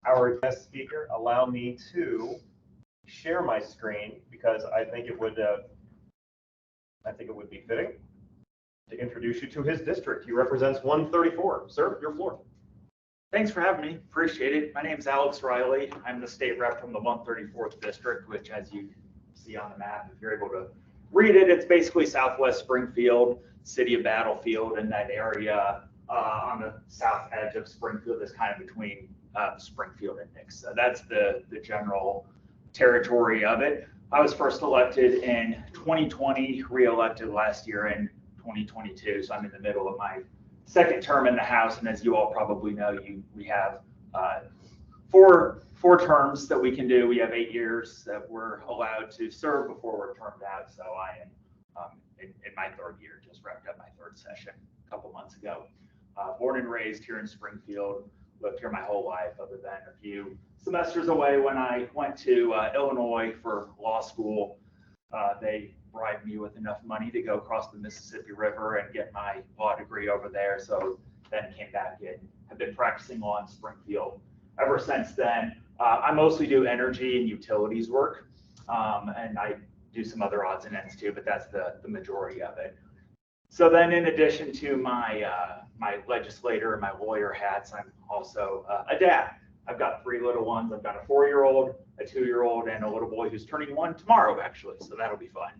Our guest speaker, allow me to share my screen because I think it would be fitting to introduce you to his district. He represents 134. Sir, your floor. Thanks for having me. Appreciate it. My name is Alex Riley. I'm the state rep from the 134th district, which, as you see on the map, if you're able to read it, it's basically Southwest Springfield, city of Battlefield, and that area on the south edge of Springfield is kind of between Springfield and Nix. So that's the general territory of it. I was first elected in 2020, re-elected last year in 2022. So I'm in the middle of my second term in the House, and as you all probably know, we have four terms that we can do. We have 8 years that we're allowed to serve before we're termed out. So I am in my third year, just wrapped up my third session a couple months ago. Born and raised here in Springfield, lived here my whole life, other than a few semesters away when I went to Illinois for law school. They bribed me with enough money to go across the Mississippi River and get my law degree over there. So then came back and have been practicing law in Springfield ever since then. I mostly do energy and utilities work, and I do some other odds and ends too, but that's the majority of it. So then, in addition to my my legislator and my lawyer hats, I'm also a dad. I've got 3 little ones. I've got a 4-year-old, a 2-year-old, and a little boy who's turning 1 tomorrow, actually. So that'll be fun.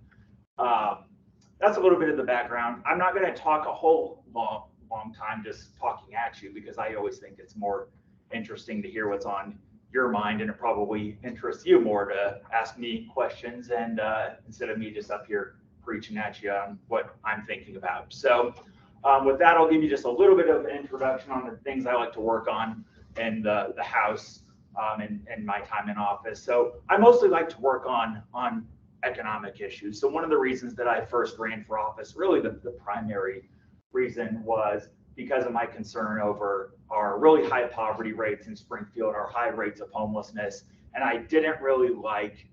That's a little bit of the background. I'm not going to talk a whole long time just talking at you, because I always think it's more interesting to hear what's on your mind, and it probably interests you more to ask me questions and instead of me just up here preaching at you on what I'm thinking about. So with that, I'll give you just a little bit of an introduction on the things I like to work on in the House and my time in office. So I mostly like to work on economic issues. So one of the reasons that I first ran for office, really the primary reason, was because of my concern over our really high poverty rates in Springfield, our high rates of homelessness. And I didn't really like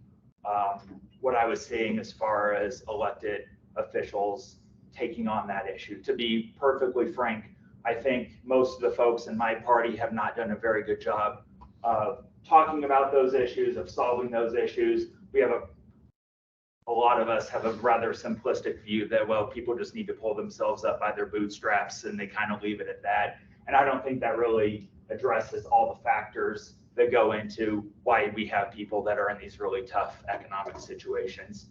what I was seeing as far as elected officials taking on that issue. To be perfectly frank, I think most of the folks in my party have not done a very good job of talking about those issues, of solving those issues. We have a lot of us have a rather simplistic view that, well, people just need to pull themselves up by their bootstraps, and they kind of leave it at that. And I don't think that really addresses all the factors that go into why we have people that are in these really tough economic situations.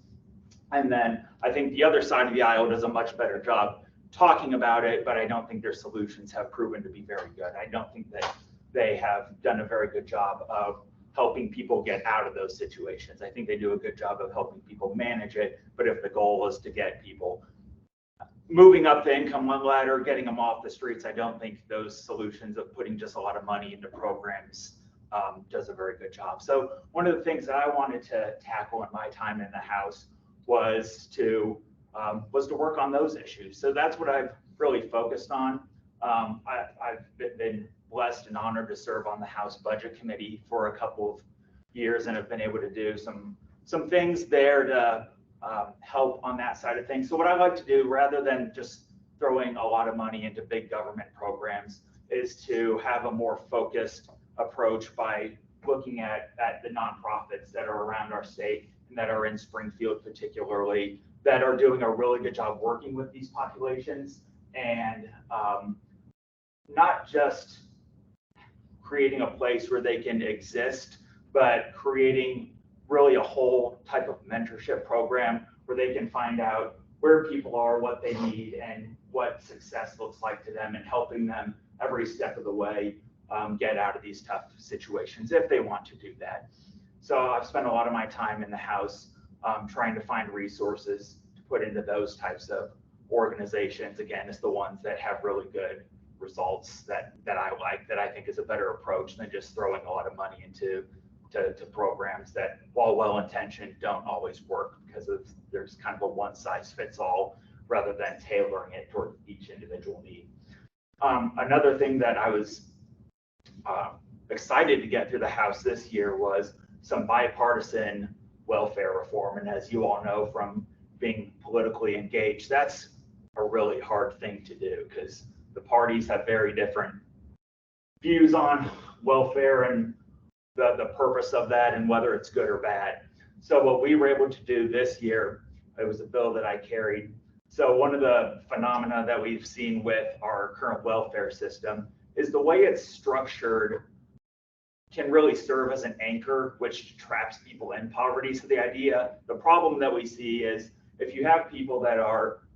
And then I think the other side of the aisle does a much better job talking about it, but I don't think their solutions have proven to be very good. I don't think that they have done a very good job of helping people get out of those situations. I think they do a good job of helping people manage it, but if the goal is to get people moving up the income ladder, getting them off the streets, I don't think those solutions of putting just a lot of money into programs does a very good job. So one of the things that I wanted to tackle in my time in the House was to work on those issues. So that's what I've really focused on. I've been blessed and honored to serve on the House Budget Committee for a couple of years, and have been able to do some things there to help on that side of things. So what I like to do, rather than just throwing a lot of money into big government programs, is to have a more focused approach by looking at the nonprofits that are around our state and that are in Springfield particularly, that are doing a really good job working with these populations, and not just creating a place where they can exist, but creating really a whole type of mentorship program where they can find out where people are, what they need, and what success looks like to them, and helping them every step of the way get out of these tough situations if they want to do that. So I've spent a lot of my time in the House trying to find resources to put into those types of organizations. Again, it's the ones that have really good results that I like, that I think is a better approach than just throwing a lot of money into programs that, while well-intentioned, don't always work, because there's kind of a one-size-fits-all rather than tailoring it toward each individual need. Another thing that I was excited to get through the House this year was some bipartisan welfare reform. And as you all know from being politically engaged, that's a really hard thing to do, because the parties have very different views on welfare and the purpose of that and whether it's good or bad. So what we were able to do this year, it was a bill that I carried. So one of the phenomena that we've seen with our current welfare system is the way it's structured can really serve as an anchor, which traps people in poverty. So the problem that we see is if you have people that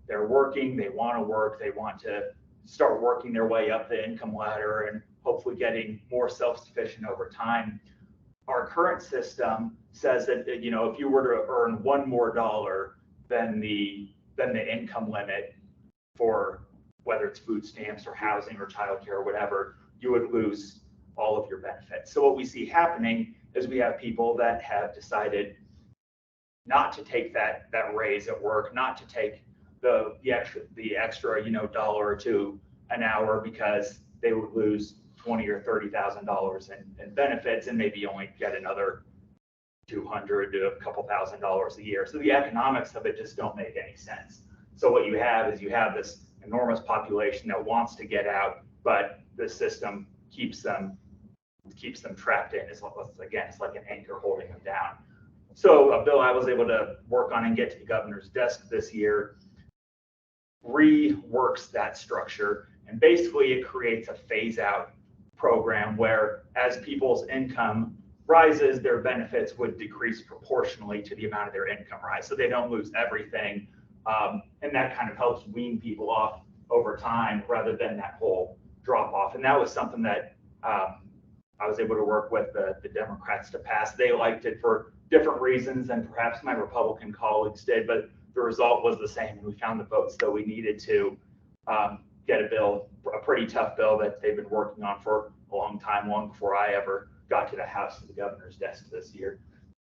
they're working, they want to work, they want to start working their way up the income ladder and hopefully getting more self-sufficient over time. Our current system says that, if you were to earn $1 more than the income limit for whether it's food stamps or housing or childcare or whatever, you would lose all of your benefits. So what we see happening is we have people that have decided not to take that raise at work, not to take the extra dollar or two an hour because they would lose $20,000 or $30,000 in benefits and maybe only get another $200 to a couple $1,000s a year. So the economics of it just don't make any sense. So what you have is this enormous population that wants to get out, but the system keeps them trapped in. It's like an anchor holding them down. So a bill I was able to work on and get to the governor's desk this year reworks that structure, and basically it creates a phase out program where as people's income rises, their benefits would decrease proportionally to the amount of their income rise. So they don't lose everything. And that kind of helps wean people off over time rather than that whole drop off. And that was something that I was able to work with the Democrats to pass. They liked it for different reasons than perhaps my Republican colleagues did, but the result was the same. And we found the votes that we needed to get a pretty tough bill that they've been working on for a long time, long before I ever got to the House to the governor's desk this year.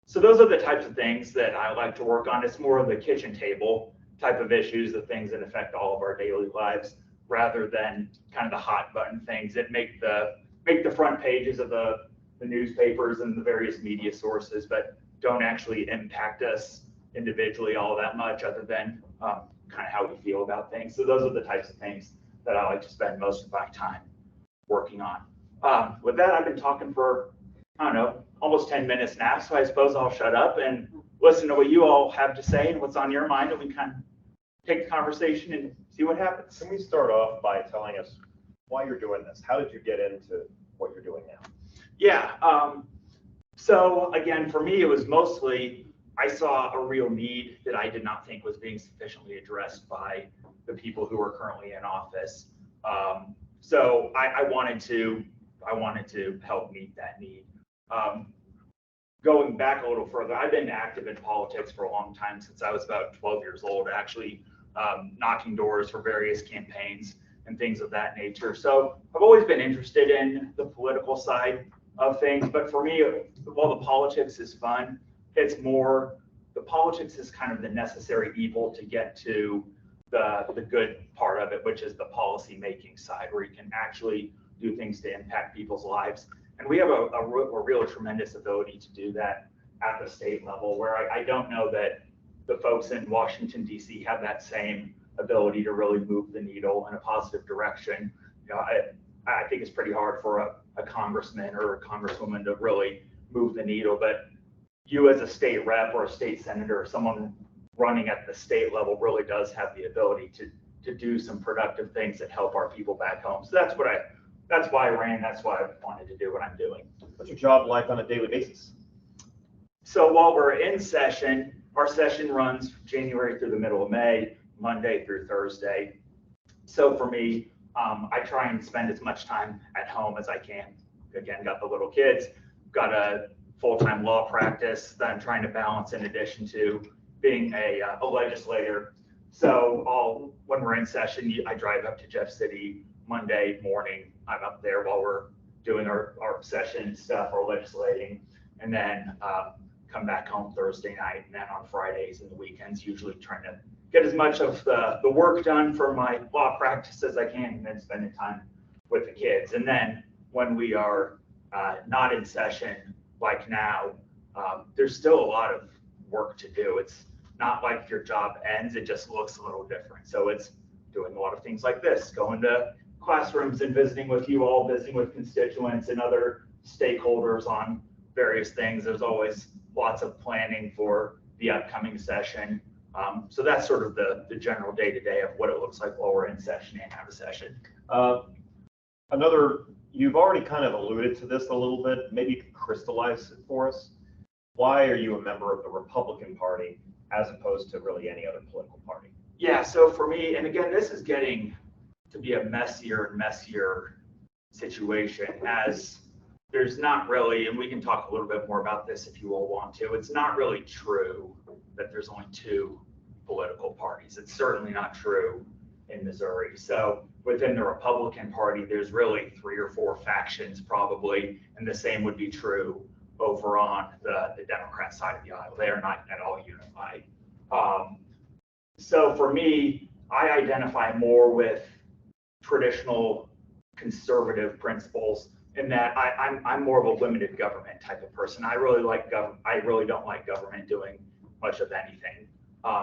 So those are the types of things that I like to work on. It's more of the kitchen table type of issues, the things that affect all of our daily lives, rather than kind of the hot button things that make the front pages of the newspapers and the various media sources, but don't actually impact us individually all that much, other than kind of how we feel about things. So those are the types of things that I like to spend most of my time working on. With that, I've been talking for, almost 10 minutes now, so I suppose I'll shut up and listen to what you all have to say and what's on your mind, and we kind of take the conversation and see what happens. Can we start off by telling us why you're doing this? How did you get into what you're doing now? Yeah. So again, for me, it was mostly, I saw a real need that I did not think was being sufficiently addressed by the people who are currently in office. So I wanted to help meet that need. Going back a little further, I've been active in politics for a long time, since I was about 12 years old, actually knocking doors for various campaigns and things of that nature. So I've always been interested in the political side of things, but for me, while the politics is fun, it's more, the politics is kind of the necessary evil to get to the good part of it, which is the policy making side, where you can actually do things to impact people's lives. And we have a real tremendous ability to do that at the state level, where I don't know that the folks in Washington, D.C. have that same ability to really move the needle in a positive direction. I think it's pretty hard for a congressman or a congresswoman to really move the needle, but you as a state rep or a state senator or someone running at the state level really does have the ability to do some productive things that help our people back home. So that's why I ran. That's why I wanted to do what I'm doing. What's your job like on a daily basis? So while we're in session, our session runs January through the middle of May, Monday through Thursday. So for me, I try and spend as much time at home as I can. Again, got the little kids, got a full-time law practice that I'm trying to balance in addition to being a legislator. So when we're in session, I drive up to Jeff City Monday morning. I'm up there while we're doing our session stuff, our legislating, and then come back home Thursday night, and then on Fridays and the weekends, usually trying to get as much of the work done for my law practice as I can, and then spending time with the kids. And then when we are not in session like now, there's still a lot of work to do. It's not like your job ends, it just looks a little different. So it's doing a lot of things like this, going to classrooms and visiting with you all, visiting with constituents and other stakeholders on various things. There's always lots of planning for the upcoming session. So that's sort of the general day-to-day of what it looks like while we're in session and out of session. You've already kind of alluded to this a little bit. Maybe you could crystallize it for us. Why are you a member of the Republican Party as opposed to really any other political party? Yeah, so for me, and again, this is getting to be a messier and messier situation, as there's not really, and we can talk a little bit more about this if you all want to, it's not really true that there's only two political parties. It's certainly not true in Missouri. So within the Republican Party, there's really 3 or 4 factions probably, and the same would be true over on the Democrat side of the aisle. They are not at all unified. So for me, I identify more with traditional conservative principles in that I'm more of a limited government type of person. I really don't like government doing much of anything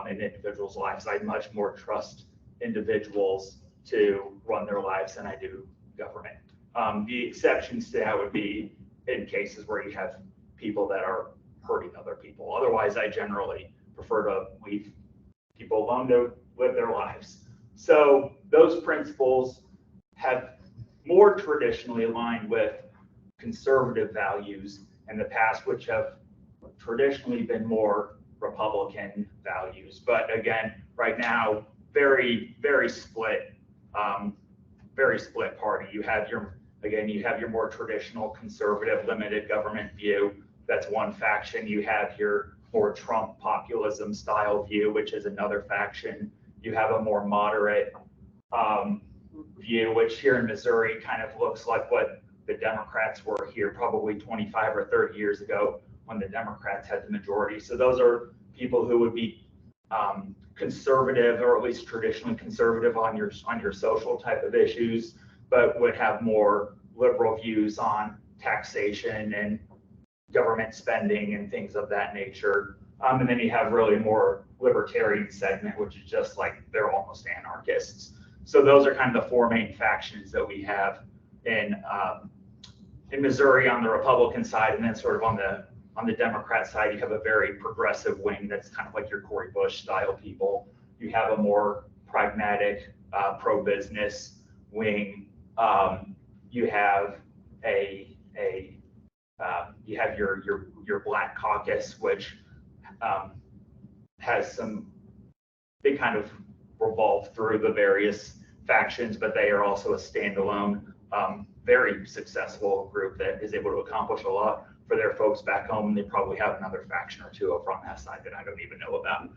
in individuals' lives. I much more trust individuals to run their lives than I do government. The exceptions to that would be in cases where you have people that are hurting other people. Otherwise, I generally prefer to leave people alone to live their lives. So those principles have more traditionally aligned with conservative values in the past, which have traditionally been more Republican values. But again, right now, very split party. You have your more traditional conservative limited government view. That's one faction. You have your more Trump populism style view, which is another faction. You have a more moderate view, which here in Missouri kind of looks like what the Democrats were here probably 25 or 30 years ago when the Democrats had the majority. So those are people who would be conservative, or at least traditionally conservative on your social type of issues, but would have more liberal views on taxation and government spending and things of that nature. And then you have really more libertarian segment, which is just like they're almost anarchists. So those are kind of the 4 main factions that we have in Missouri on the Republican side, and then sort of on the Democrat side, you have a very progressive wing that's kind of like your Cory Bush style people. You have a more pragmatic, pro-business wing. You have your Black Caucus, which has they kind of revolve through the various factions, but they are also a standalone, very successful group that is able to accomplish a lot for their folks back home. And they probably have another faction or 2 over on that side that I don't even know about.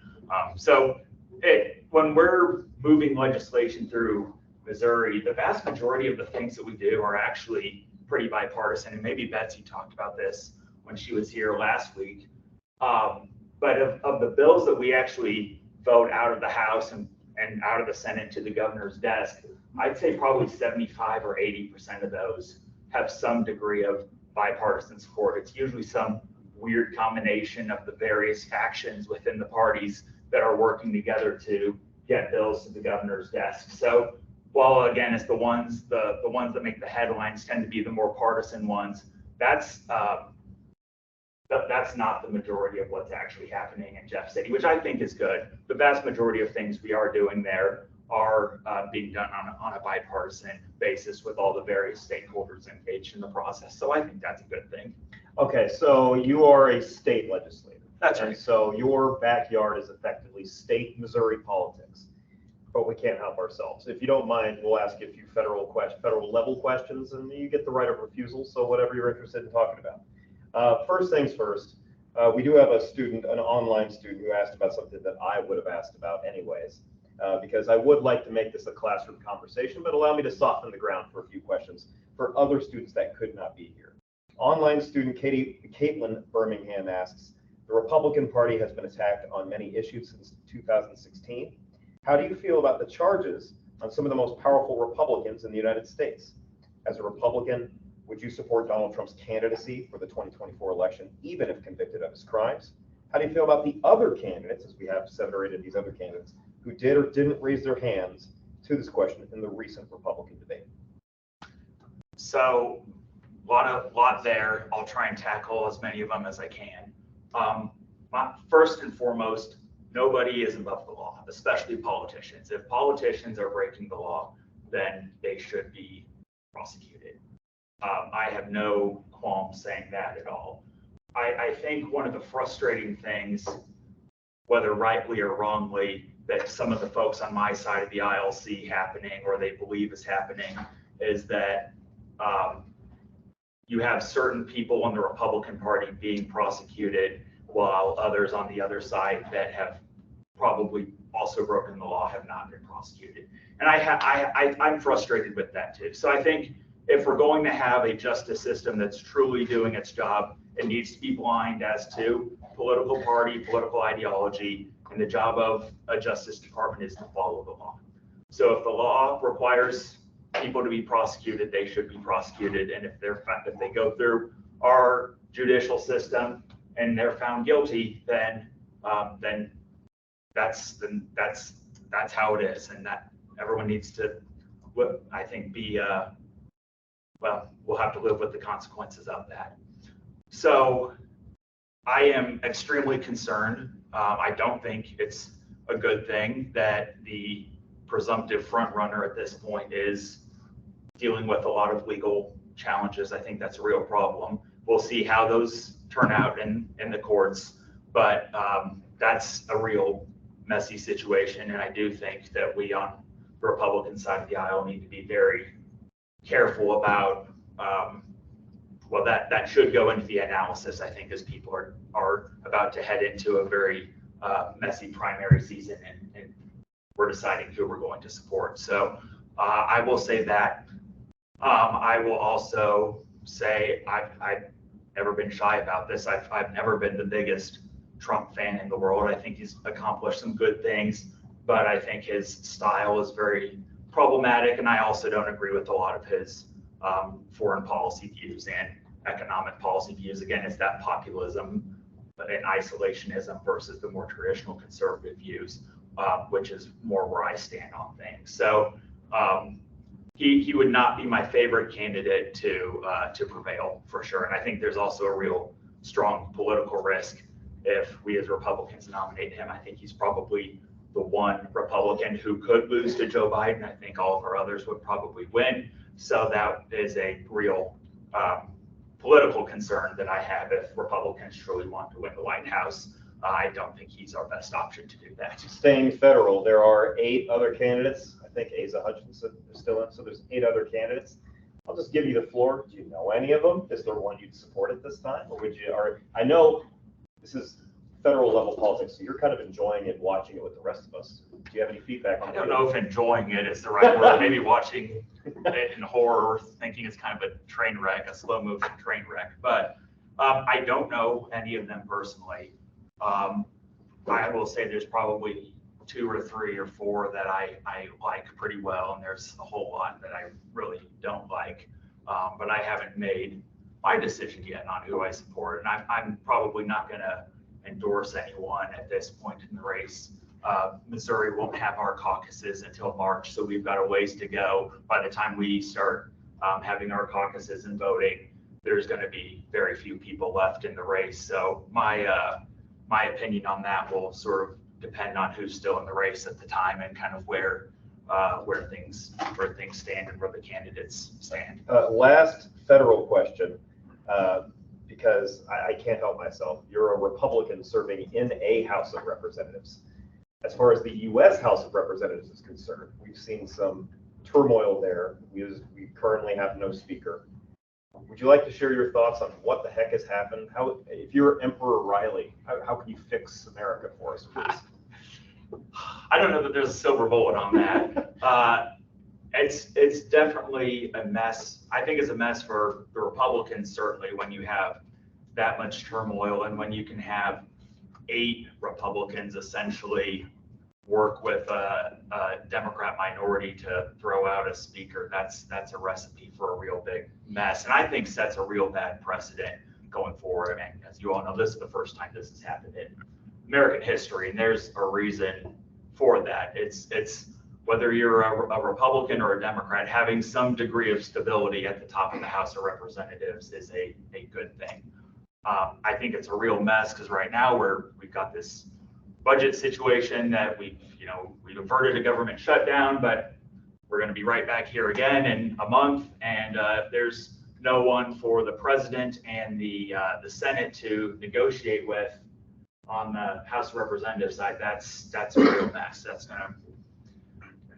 When we're moving legislation through Missouri, the vast majority of the things that we do are actually pretty bipartisan. And maybe Betsy talked about this when she was here last week. But of the bills that we actually vote out of the House and out of the Senate to the governor's desk, I'd say probably 75 or 80% of those have some degree of bipartisan support. It's usually some weird combination of the various factions within the parties that are working together to get bills to the governor's desk. So while again, it's the ones that make the headlines tend to be the more partisan ones, that's not the majority of what's actually happening in Jeff City, which I think is good. The vast majority of things we are doing there are being done on a bipartisan basis with all the various stakeholders engaged in the process. So I think that's a good thing. Okay, so you are a state legislator. That's right. And so your backyard is effectively state Missouri politics, but we can't help ourselves. If you don't mind, we'll ask you a few federal level questions, and you get the right of refusal. So whatever you're interested in talking about. First things first, we do have a student, an online student, who asked about something that I would have asked about anyways, because I would like to make this a classroom conversation, but allow me to soften the ground for a few questions for other students that could not be here. Online student Caitlin Birmingham asks, the Republican Party has been attacked on many issues since 2016. How do you feel about the charges on some of the most powerful Republicans in the United States? As a Republican, would you support Donald Trump's candidacy for the 2024 election, even if convicted of his crimes? How do you feel about the other candidates, as we have 7 or 8 of these other candidates, who did or didn't raise their hands to this question in the recent Republican debate? So lot there. I'll try and tackle as many of them as I can. First and foremost, nobody is above the law, especially politicians. If politicians are breaking the law, then they should be prosecuted. I have no qualms saying that at all. I think one of the frustrating things, whether rightly or wrongly, that some of the folks on my side of the aisle see happening or they believe is happening is that you have certain people in the Republican Party being prosecuted while others on the other side that have probably also broken the law have not been prosecuted. And I'm frustrated with that too. So I think if we're going to have a justice system that's truly doing its job, it needs to be blind as to political party, political ideology, and the job of a Justice Department is to follow the law. So if the law requires people to be prosecuted, they should be prosecuted. And if they go through our judicial system and they're found guilty, then that's how it is, and that everyone needs to, I think, be well, we'll have to live with the consequences of that. So I am extremely concerned. I don't think it's a good thing that the presumptive front runner at this point is dealing with a lot of legal challenges. I think that's a real problem. We'll see how those turn out in the courts, but that's a real messy situation. And I do think that we on the Republican side of the aisle need to be very careful about, well, that should go into the analysis, I think, as people are about to head into a very messy primary season and we're deciding who we're going to support. So I will say that. I will also say I've never been shy about this. I've never been the biggest Trump fan in the world. I think he's accomplished some good things, but I think his style is very problematic, and I also don't agree with a lot of his foreign policy views and economic policy views. Again, it's that populism and isolationism versus the more traditional conservative views, which is more where I stand on things. So he would not be my favorite candidate to prevail for sure. And I think there's also a real strong political risk if we as Republicans nominate him. I think he's probably the one Republican who could lose to Joe Biden. I think all of our others would probably win. So that is a real political concern that I have if Republicans truly want to win the White House. I don't think he's our best option to do that. Staying federal, there are 8 other candidates. I think Asa Hutchinson is still in, so there's 8 other candidates. I'll just give you the floor. Do you know any of them? Is there one you'd support at this time, or would you? Or I know this is federal level politics, so you're kind of enjoying it, watching it with the rest of us. Do you have any feedback on it? I don't know if enjoying it is the right word. Maybe watching it in horror, thinking it's kind of a train wreck, a slow moving train wreck. But I don't know any of them personally. I will say there's probably 2 or 3 or 4 that I like pretty well, and there's a whole lot that I really don't like. But I haven't made my decision yet on who I support, and I'm probably not going to endorse anyone at this point in the race. Missouri won't have our caucuses until March, so we've got a ways to go. By the time we start having our caucuses and voting, there's going to be very few people left in the race. So my opinion on that will sort of depend on who's still in the race at the time and kind of where things stand and where the candidates stand. Last federal question, because I can't help myself. You're a Republican serving in a House of Representatives. As far as the U.S. House of Representatives is concerned, we've seen some turmoil there. We currently have no speaker. Would you like to share your thoughts on what the heck has happened? How, if you're Emperor Riley, how can you fix America for us, please? I don't know that there's a silver bullet on that. It's definitely a mess. I think it's a mess for the Republicans, certainly, when you have that much turmoil and when you can have 8 Republicans essentially work with a Democrat minority to throw out a speaker. That's a recipe for a real big mess, and I think sets a real bad precedent going forward. And as you all know, this is the first time this has happened in American history, and there's a reason for that. It's whether you're a Republican or a Democrat, having some degree of stability at the top of the House of Representatives is a good thing. I think it's a real mess because right now we've got this budget situation that we've averted a government shutdown, but we're going to be right back here again in a month, and there's no one for the president and the Senate to negotiate with on the House of Representatives side. That's a real mess.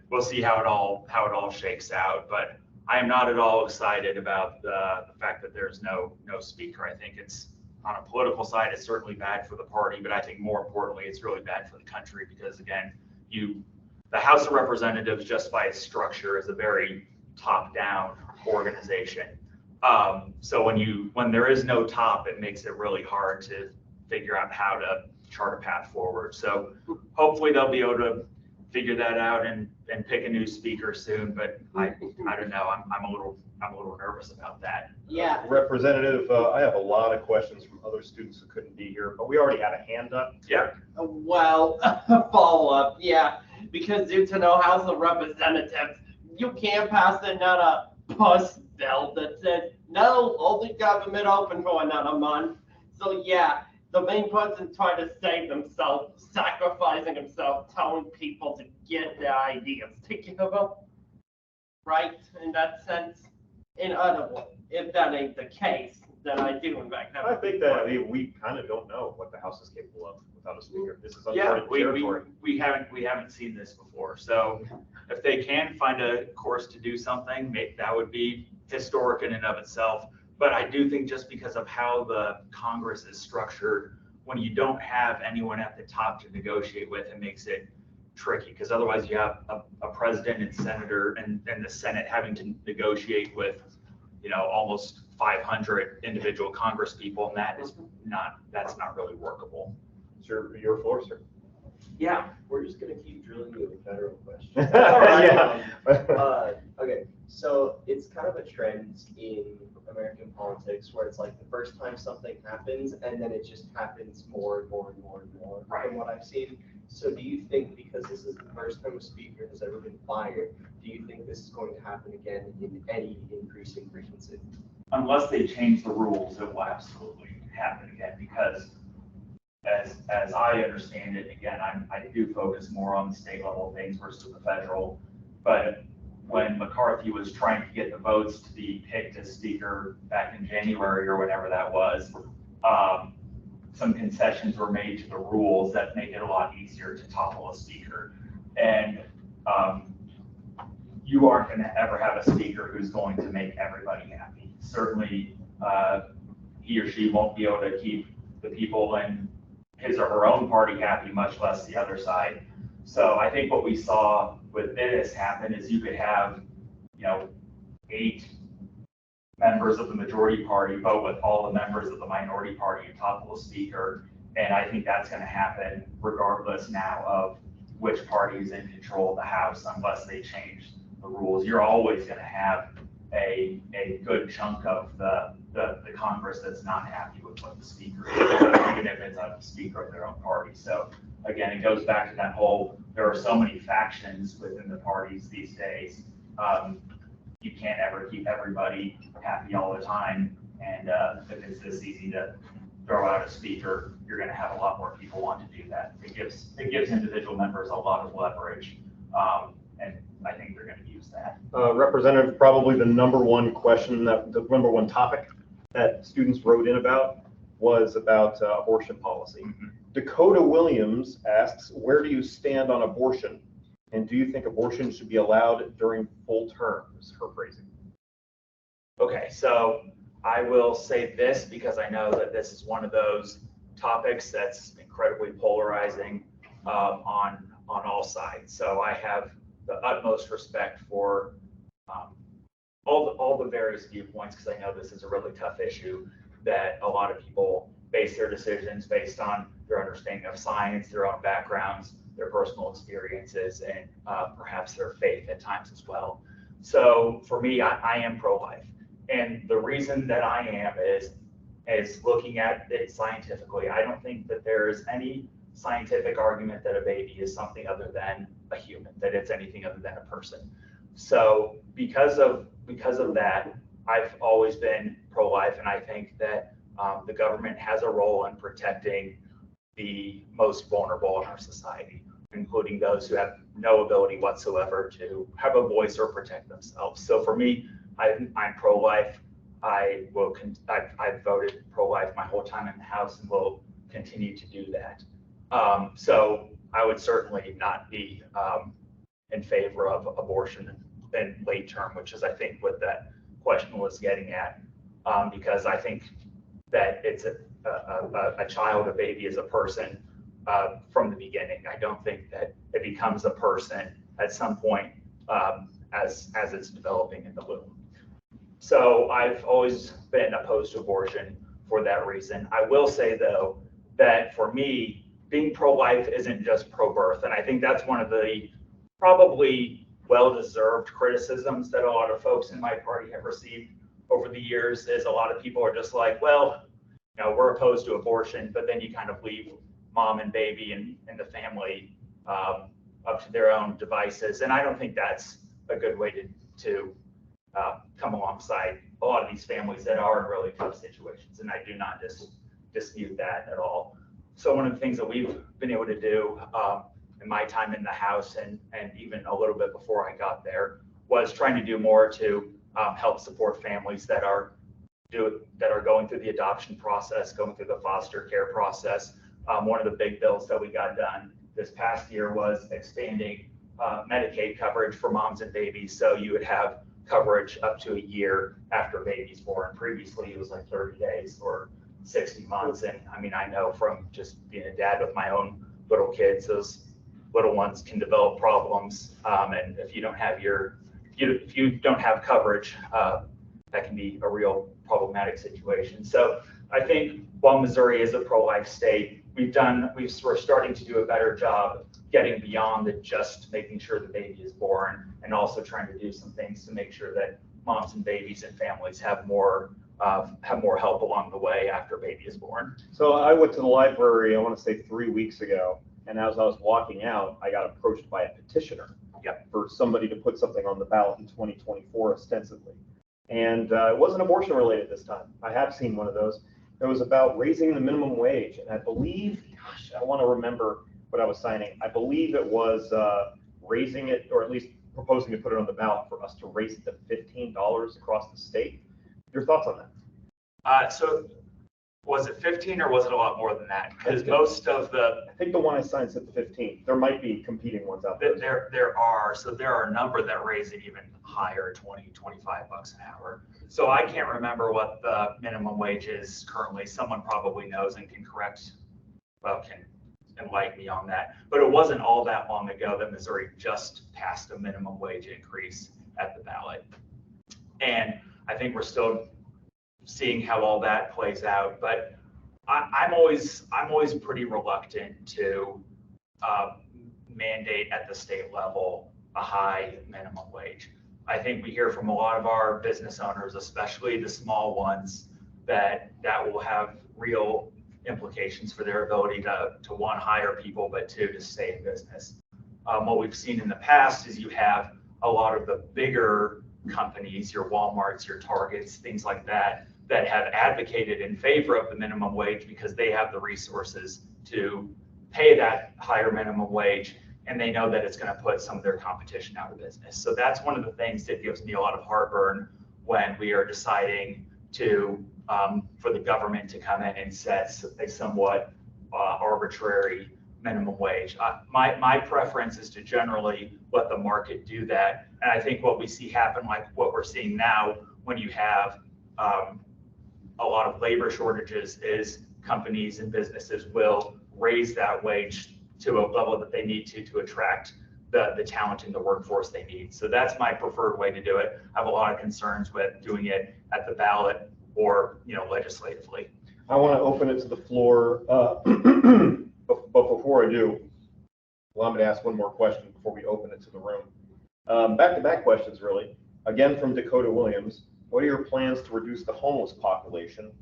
We'll see how it all shakes out, but I am not at all excited about the fact that there's no speaker. I think it's, on a political side, it's certainly bad for the party, but I think more importantly, it's really bad for the country because, again, the House of Representatives, just by its structure, is a very top-down organization. So when there is no top, it makes it really hard to figure out how to chart a path forward. So hopefully they'll be able to figure that out and pick a new speaker soon. But I don't know. I'm a little nervous about that. Yeah. Representative, I have a lot of questions from other students who couldn't be here, but we already had a hand up. Yeah. Well, follow up. Yeah, because due to no House of Representatives, you can't pass another push bill that says no, only government open for another month. So yeah, the main person trying to save themselves, sacrificing himself, telling people to get their ideas together. Right? In that sense. In other words, if that ain't the case, then I do in fact have. I think that we kind of don't know what the House is capable of without a speaker. This is uncharted territory. We haven't seen this before. So if they can find a course to do something, that would be historic in and of itself. But I do think just because of how the Congress is structured, when you don't have anyone at the top to negotiate with, it makes it tricky, because otherwise you have a president and senator and the Senate having to negotiate with, almost 500 individual Congress people, and that's not really workable. Your floor, sir. Yeah, we're just gonna keep drilling you with federal questions. Yeah. Okay, so it's kind of a trend in American politics where it's like the first time something happens and then it just happens more and more and more and more from what I've seen. So do you think, because this is the first time a speaker has ever been fired, do you think this is going to happen again in any increasing frequency? Unless they change the rules, it will absolutely happen again, because as I understand it, again, I do focus more on the state level things versus the federal, but when McCarthy was trying to get the votes to be picked as speaker back in January or whatever that was, some concessions were made to the rules that make it a lot easier to topple a speaker. And you aren't going to ever have a speaker who's going to make everybody happy. Certainly, he or she won't be able to keep the people in his or her own party happy, much less the other side. So I think what we saw with this happen is you could have, 8 members of the majority party vote with all the members of the minority party and topple a speaker. And I think that's going to happen regardless now of which party is in control of the House, unless they change the rules. You're always going to have a good chunk of the Congress that's not happy with what the speaker is, even if it's a speaker of their own party. So again, it goes back to that whole, there are so many factions within the parties these days. You can't ever keep everybody happy all the time. And if it's this easy to throw out a speaker, you're going to have a lot more people want to do that. It gives individual members a lot of leverage. And I think they're going to use that. Representative, probably the number one topic that students wrote in about was about abortion policy. Mm-hmm. Dakota Williams asks, where do you stand on abortion? And do you think abortion should be allowed during full terms? Her phrasing. Okay, so I will say this because I know that this is one of those topics that's incredibly polarizing on all sides. So I have the utmost respect for all the various viewpoints, because I know this is a really tough issue that a lot of people base their decisions based on their understanding of science, their own backgrounds, their personal experiences, and perhaps their faith at times as well. So for me, I am pro-life. And the reason that I am is looking at it scientifically. I don't think that there is any scientific argument that a baby is something other than a human, that it's anything other than a person. So because of that, I've always been pro-life, and I think that the government has a role in protecting the most vulnerable in our society, including those who have no ability whatsoever to have a voice or protect themselves. So for me, I'm pro-life. I've voted pro-life my whole time in the House and will continue to do that. So I would certainly not be in favor of abortion in late term, which is I think what that question was getting at, because I think that it's a child, a baby is a person from the beginning. I don't think that it becomes a person at some point as it's developing in the womb. So I've always been opposed to abortion for that reason. I will say though, that for me, being pro-life isn't just pro-birth. And I think that's one of the probably well-deserved criticisms that a lot of folks in my party have received over the years, is a lot of people are just like, well, you know, we're opposed to abortion, but then you kind of leave mom and baby and the family up to their own devices. And I don't think that's a good way to come alongside a lot of these families that are in really tough situations. And I do not dispute that at all. So one of the things that we've been able to do in my time in the House and even a little bit before I got there was trying to do more to help support families that are going through the adoption process, going through the foster care process. One of the big bills that we got done this past year was expanding Medicaid coverage for moms and babies. So you would have coverage up to a year after baby's born. Previously, it was like 30 days or 60 months. And I mean, I know from just being a dad with my own little kids, those little ones can develop problems. And if you don't have if you don't have coverage, that can be a real problematic situation. So I think while Missouri is a pro-life state, we're starting to do a better job getting beyond just making sure the baby is born, and also trying to do some things to make sure that moms and babies and families have more help along the way after baby is born. So I went to the library, I want to say 3 weeks ago, and as I was walking out, I got approached by a petitioner for somebody to put something on the ballot in 2024 ostensibly. And it wasn't abortion related this time. I have seen one of those. It was about raising the minimum wage. And I believe, gosh, I want to remember what I was signing. I believe it was raising it, or at least proposing to put it on the ballot for us to raise it to $15 across the state. Your thoughts on that? So was it 15 or was it a lot more than that? Because most of the... I think the one I signed said 15. There might be competing ones out there. There are a number that raise it even higher, 20, 25 bucks an hour. So I can't remember what the minimum wage is currently. Someone probably knows and can enlighten me on that. But it wasn't all that long ago that Missouri just passed a minimum wage increase at the ballot. And I think we're still seeing how all that plays out. But I'm always pretty reluctant to mandate at the state level a high minimum wage. I think we hear from a lot of our business owners, especially the small ones, that will have real implications for their ability to one, hire people, but two, to stay in business. What we've seen in the past is you have a lot of the bigger companies, your Walmarts, your Targets, things like that have advocated in favor of the minimum wage because they have the resources to pay that higher minimum wage, and they know that it's going to put some of their competition out of business. So that's one of the things that gives me a lot of heartburn when we are deciding to for the government to come in and set a somewhat arbitrary minimum wage. My preference is to generally let the market do that. And I think what we see happen, like what we're seeing now, when you have a lot of labor shortages, is companies and businesses will raise that wage to a level that they need to attract the talent in the workforce they need. So that's my preferred way to do it. I have a lot of concerns with doing it at the ballot or legislatively. I want to open it to the floor, but before I do, allow me to ask one more question before we open it to the room. Back-to-back questions, really. Again, from Dakota Williams. What are your plans to reduce the homeless population?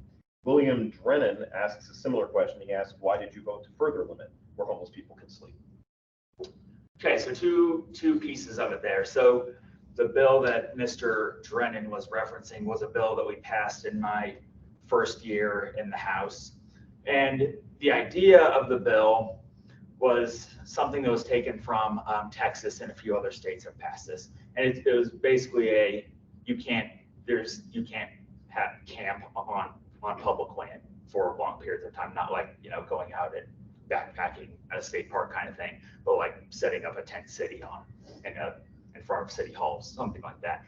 William Drennan asks a similar question. He asks, why did you vote to further limit where homeless people can sleep? Okay, so two pieces of it there. So the bill that Mr. Drennan was referencing was a bill that we passed in my first year in the House. And the idea of the bill was something that was taken from Texas, and a few other states have passed this. And it was basically you can't have camp on public land for long periods of time, not like, going out and backpacking at a state park kind of thing, but like setting up a tent city in front of city halls, something like that.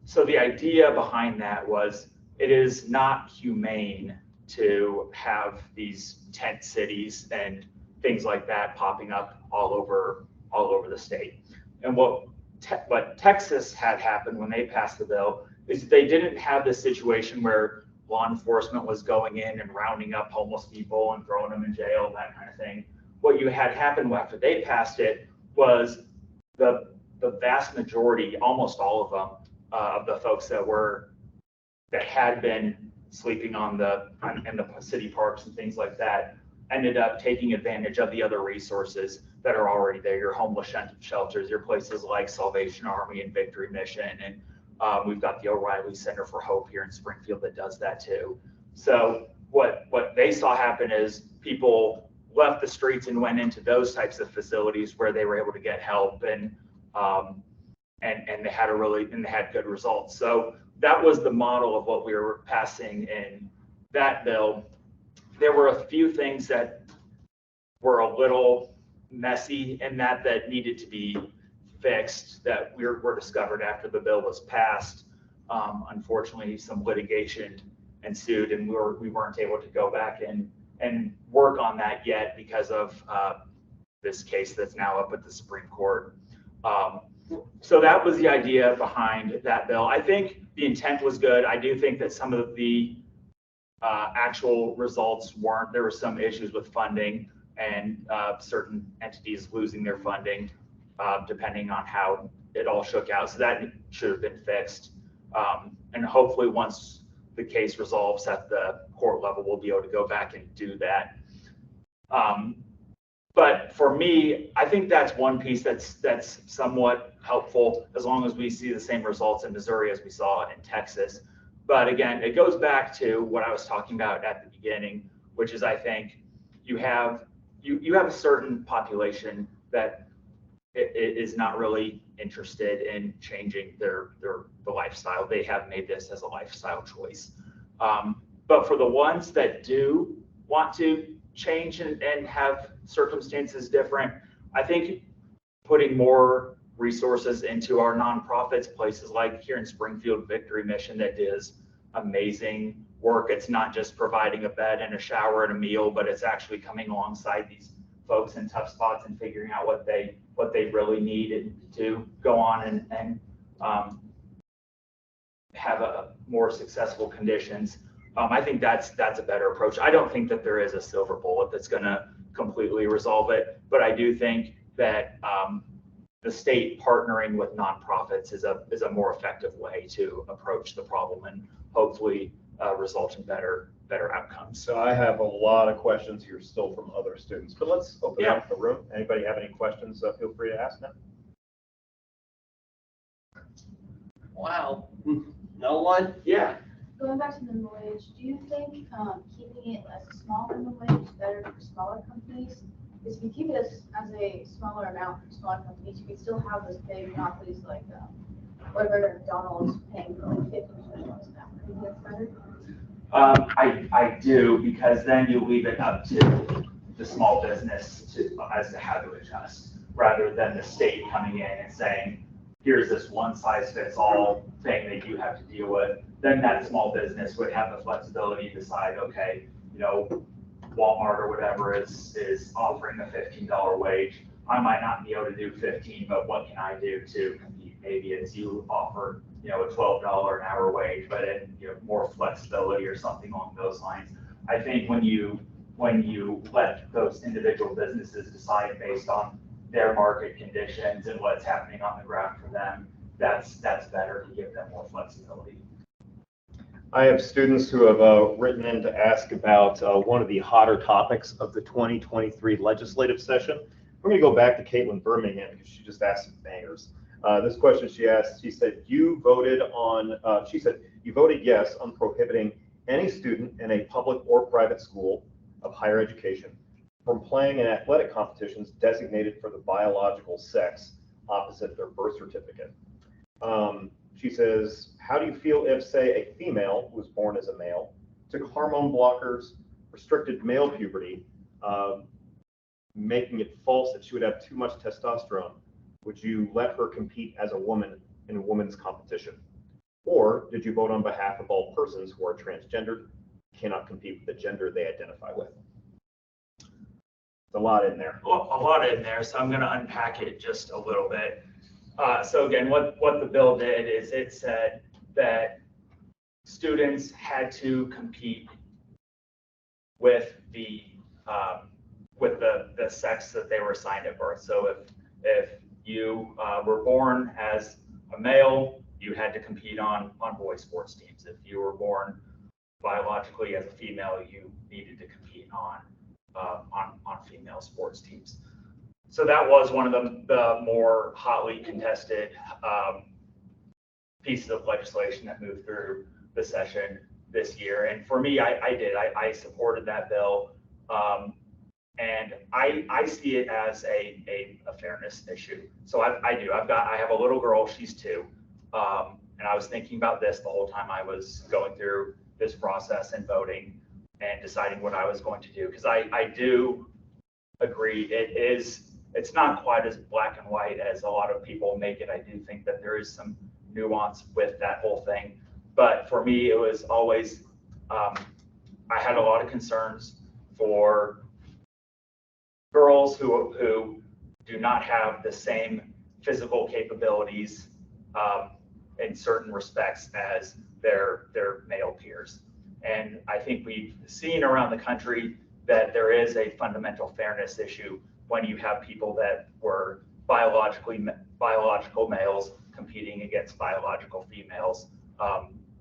So the idea behind that was it is not humane to have these tent cities and things like that popping up all over the state. And what Texas had happened when they passed the bill is they didn't have this situation where law enforcement was going in and rounding up homeless people and throwing them in jail and that kind of thing. What you had happen after they passed it was the vast majority, almost all of them, of the folks that had been sleeping in the city parks and things like that ended up taking advantage of the other resources that are already there, your homeless shelters, your places like Salvation Army and Victory Mission, and we've got the O'Reilly Center for Hope here in Springfield that does that too. So what they saw happen is people left the streets and went into those types of facilities where they were able to get help and they had good results. So that was the model of what we were passing in that bill. There were a few things that were a little messy in that needed to be fixed that were discovered after the bill was passed. Unfortunately, some litigation ensued, and we weren't able to go back and work on that yet because of this case that's now up at the Supreme Court. So that was the idea behind that bill. I think the intent was good. I do think that some of the actual results weren't. There were some issues with funding and certain entities losing their funding depending on how it all shook out. So that should have been fixed. And hopefully once the case resolves at the court level, we'll be able to go back and do that. But for me, I think that's one piece that's somewhat helpful as long as we see the same results in Missouri as we saw in Texas. But again, it goes back to what I was talking about at the beginning, which is I think you have a certain population that is not really interested in changing the lifestyle. They have made this as a lifestyle choice. But for the ones that do want to change and have circumstances different, I think putting more resources into our nonprofits, places like here in Springfield, Victory Mission, that does amazing work. It's not just providing a bed and a shower and a meal, but it's actually coming alongside these folks in tough spots and figuring out what they really need to go on and have a more successful conditions. I think that's a better approach. I don't think that there is a silver bullet that's going to completely resolve it, but I do think that the state partnering with nonprofits is a more effective way to approach the problem and hopefully result in better outcomes. So I have a lot of questions here still from other students, but let's open up the room. Anybody have any questions? Feel free to ask now. Wow. No one? Yeah. Going back to minimum wage, do you think keeping it as a small minimum wage is better for smaller companies? Because if you keep it as a smaller amount for smaller companies, you can still have those big monopolies like whatever McDonald's paying for like 50% less an hour. Do you think that's better? I do, because then you leave it up to the small business as to how to adjust, rather than the state coming in and saying, here's this one size fits all thing that you have to deal with. Then that small business would have the flexibility to decide, okay, Walmart or whatever is offering a $15 wage. I might not be able to do 15, but what can I do to compete? Maybe it's you offer, a $12 an hour wage, but more flexibility or something along those lines. I think when you let those individual businesses decide based on their market conditions and what's happening on the ground for them, that's better to give them more flexibility. I have students who have written in to ask about one of the hotter topics of the 2023 legislative session. We're going to go back to Caitlin Birmingham because she just asked some bangers. This question she asked, she said, you voted yes on prohibiting any student in a public or private school of higher education from playing in athletic competitions designated for the biological sex opposite their birth certificate. She says, how do you feel if, say, a female who was born as a male took hormone blockers, restricted male puberty, making it false that she would have too much testosterone? Would you let her compete as a woman in a women's competition? Or did you vote on behalf of all persons who are transgendered, cannot compete with the gender they identify with? There's a lot in there. Well, a lot in there, so I'm going to unpack it just a little bit. So again, what the bill did is it said that students had to compete with the sex that they were assigned at birth. So if you were born as a male, you had to compete on boys sports teams. If you were born biologically as a female, you needed to compete on female sports teams. So that was one of the more hotly contested pieces of legislation that moved through the session this year. And for me, I supported that bill. And I see it as a fairness issue. So I have a little girl, she's 2. And I was thinking about this the whole time I was going through this process and voting and deciding what I was going to do. Because I do agree it's not quite as black and white as a lot of people make it. I do think that there is some nuance with that whole thing. But for me, it was always, I had a lot of concerns for girls who do not have the same physical capabilities in certain respects as their male peers. And I think we've seen around the country that there is a fundamental fairness issue when you have people that were biological males competing against biological females.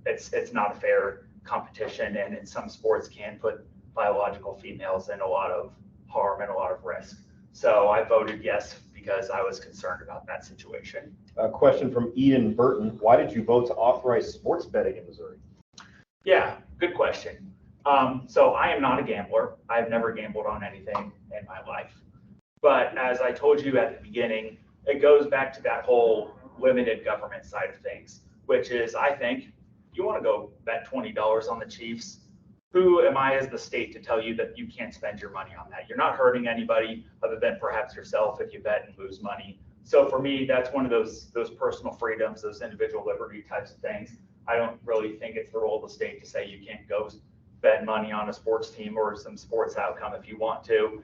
It's not a fair competition, and in some sports can put biological females in a lot of harm and a lot of risk. So I voted yes because I was concerned about that situation. A question from Eden Burton. Why did you vote to authorize sports betting in Missouri? Yeah, good question. So I am not a gambler. I've never gambled on anything in my life. But as I told you at the beginning, it goes back to that whole limited government side of things, which is, I think, you want to go bet $20 on the Chiefs. Who am I as the state to tell you that you can't spend your money on that? You're not hurting anybody other than perhaps yourself if you bet and lose money. So for me, that's one of those personal freedoms, those individual liberty types of things. I don't really think it's the role of the state to say you can't go bet money on a sports team or some sports outcome if you want to.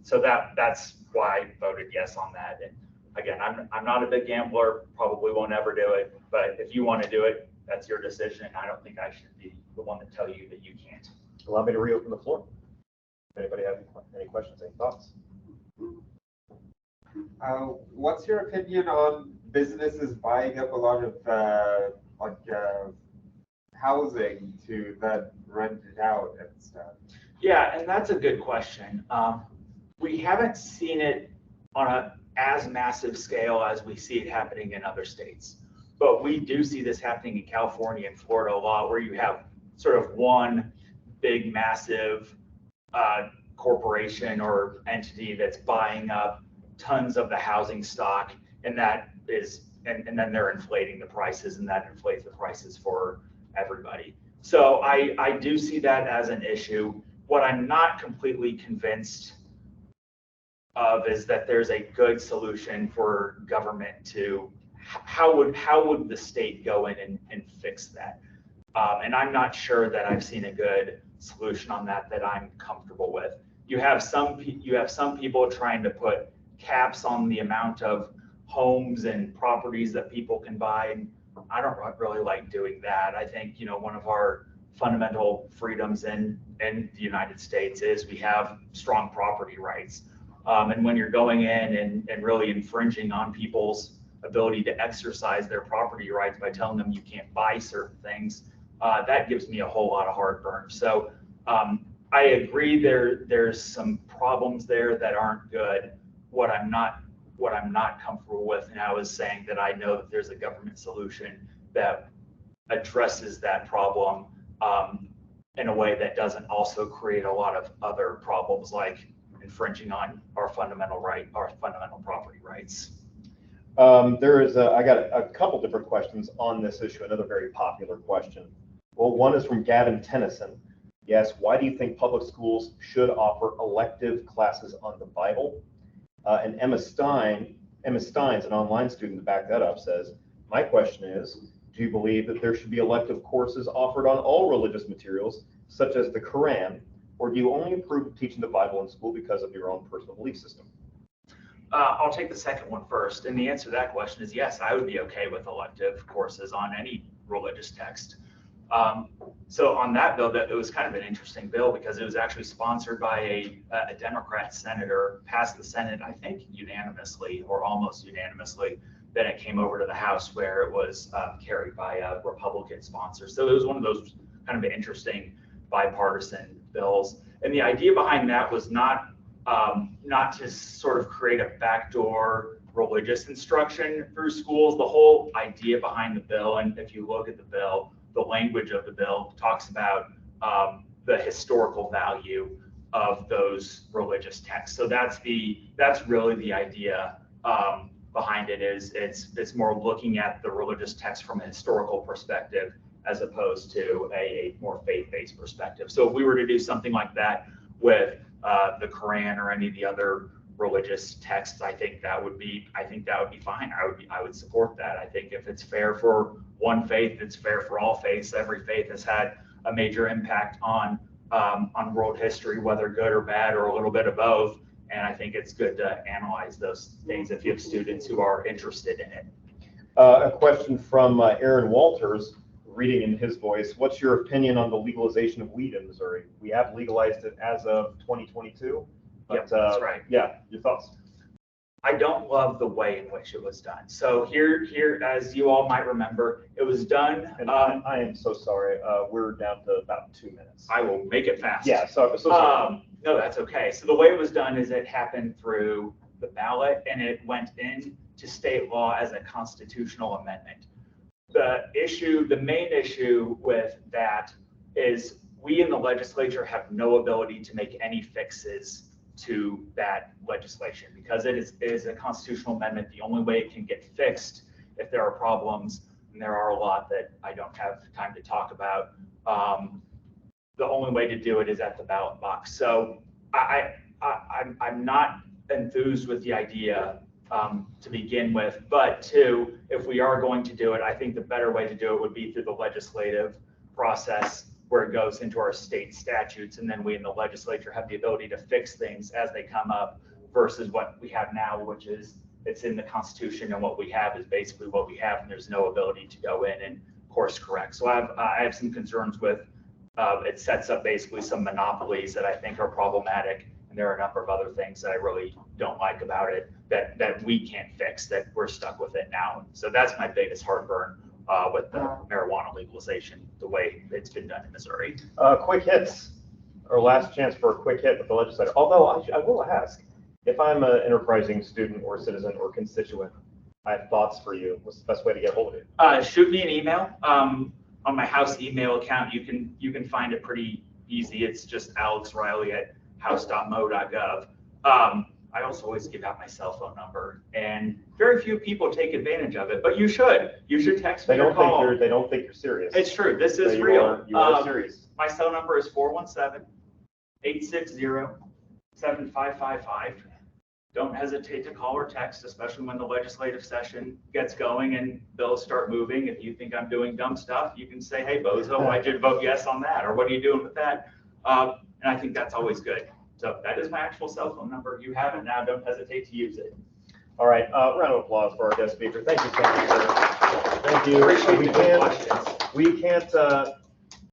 So that's why I voted yes on that. And again, I'm not a big gambler, probably won't ever do it, but if you want to do it, that's your decision. I don't think I should be the one to tell you that you can't. Allow me to reopen the floor. Anybody have any questions, any thoughts? What's your opinion on businesses buying up a lot of housing to then rent it out and stuff? Yeah, and that's a good question. We haven't seen it on as massive scale as we see it happening in other states. But we do see this happening in California and Florida a lot, where you have sort of one big, massive corporation or entity that's buying up tons of the housing stock, and that is, and then they're inflating the prices, and that inflates the prices for everybody. So I do see that as an issue. What I'm not completely convinced of is that there's a good solution for government to, how would the state go in and fix that? And I'm not sure that I've seen a good solution on that I'm comfortable with. You have some people trying to put caps on the amount of homes and properties that people can buy. And I don't really like doing that. I think, one of our fundamental freedoms in the United States is we have strong property rights. And when you're going in and really infringing on people's ability to exercise their property rights by telling them you can't buy certain things, that gives me a whole lot of heartburn. So I agree there's some problems there that aren't good. What I'm not comfortable with, and I was saying that I know that there's a government solution that addresses that problem in a way that doesn't also create a lot of other problems like infringing on our fundamental property rights. I got a couple different questions on this issue, another very popular question. Well, one is from Gavin Tennyson. Yes, why do you think public schools should offer elective classes on the Bible? And Emma Stein's an online student to back that up, says, my question is, do you believe that there should be elective courses offered on all religious materials, such as the Quran, or do you only approve of teaching the Bible in school because of your own personal belief system? I'll take the second one first. And the answer to that question is yes, I would be okay with elective courses on any religious text. So on that bill, it was kind of an interesting bill because it was actually sponsored by a Democrat senator, passed the Senate, I think unanimously or almost unanimously. Then it came over to the House where it was carried by a Republican sponsor. So it was one of those kind of interesting bipartisan bills. And the idea behind that was not to sort of create a backdoor religious instruction through schools. The whole idea behind the bill, and if you look at the bill, the language of the bill talks about the historical value of those religious texts. So that's really the idea behind it. Is it's more looking at the religious text from a historical perspective as opposed to a more faith-based perspective. So if we were to do something like that with the Quran or any of the other religious texts, I think that would be fine. I would support that. I think if it's fair for one faith, it's fair for all faiths. Every faith has had a major impact on world history, whether good or bad or a little bit of both. And I think it's good to analyze those things if you have students who are interested in it. A question from Aaron Walters, reading in his voice. What's your opinion on the legalization of weed in Missouri? We have legalized it as of 2022. But, yep, that's right. Yeah, your thoughts? I don't love the way in which it was done. So here, as you all might remember, it was done. And I am so sorry. We're down to about 2 minutes. I will make it fast. Yeah, so sorry. No, that's okay. So the way it was done is it happened through the ballot, and it went into state law as a constitutional amendment. The main issue with that is we in the legislature have no ability to make any fixes to that legislation because it is a constitutional amendment. The only way it can get fixed if there are problems, and there are a lot that I don't have time to talk about, the only way to do it is at the ballot box. So I'm not enthused with the idea to begin with, but two, if we are going to do it, I think the better way to do it would be through the legislative process where it goes into our state statutes, and then we in the legislature have the ability to fix things as they come up versus what we have now, which is it's in the Constitution, and what we have is basically what we have, and there's no ability to go in and course correct. So I have some concerns with it sets up basically some monopolies that I think are problematic, and there are a number of other things that I really don't like about it that we can't fix, that we're stuck with it now. So that's my biggest heartburn with the marijuana legalization, the way it's been done in Missouri. Quick hits, our last chance for a quick hit with the legislature. Although I will ask, if I'm an enterprising student or citizen or constituent, I have thoughts for you. What's the best way to get hold of you? Shoot me an email. On my house email account, you can find it pretty easy. It's just alexriley@house.mo.gov. I also always give out my cell phone number, and very few people take advantage of it, but you should. You should text me or call. They don't think you're serious. It's true. This is real. You are serious. My cell number is 417-860-7555. Don't hesitate to call or text, especially when the legislative session gets going and bills start moving. If you think I'm doing dumb stuff, you can say, hey, Bozo, why'd you vote yes on that? Or what are you doing with that? And I think that's always good. So that is my actual cell phone number. You have it now. Don't hesitate to use it. All right. Round of applause for our guest speaker. Thank you, Ken. Thank you. Appreciate the questions. We can't